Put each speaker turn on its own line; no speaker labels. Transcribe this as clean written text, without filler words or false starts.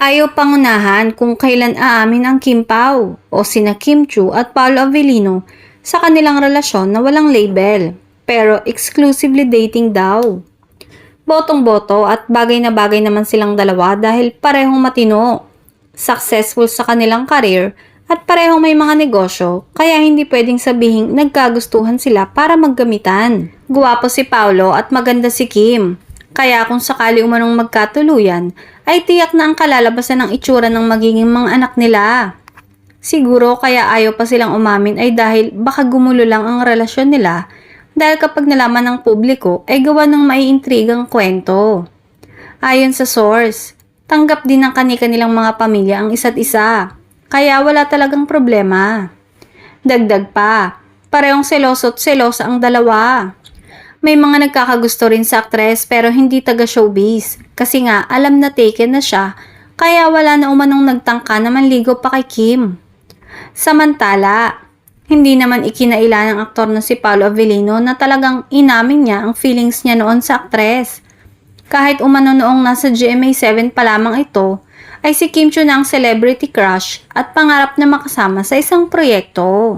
Ayaw pangunahan kung kailan aamin ang Kim Pao o sina Kim Chu at Paolo Avellino sa kanilang relasyon na walang label, pero exclusively dating daw. Botong-boto at bagay na bagay naman silang dalawa dahil parehong matino, successful sa kanilang career at parehong may mga negosyo, kaya hindi pwedeng sabihing nagkagustuhan sila para maggamitan. Guwapo si Paolo at maganda si Kim, kaya kung sakali umanong magkatuluyan, ay tiyak na ang kalalabasan ng itsura ng magiging mga anak nila. Siguro kaya ayaw pa silang umamin ay dahil baka gumulo lang ang relasyon nila dahil kapag nalaman ng publiko ay gawa ng maiintrigang kwento. Ayon sa source, tanggap din ng kani-kanilang mga pamilya ang isa't isa, kaya wala talagang problema. Dagdag pa, parehong seloso at selosa ang dalawa. May mga nagkakagusto rin sa aktres pero hindi taga showbiz kasi nga alam na taken na siya kaya wala na umanong nagtangka na manligaw pa kay Kim. Samantala, hindi naman ikinailan ng aktor na si Paolo Avellino na talagang inamin niya ang feelings niya noon sa aktres. Kahit umano noong nasa GMA7 pa lamang ito, ay si Kim Chu na ang celebrity crush at pangarap na makasama sa isang proyekto.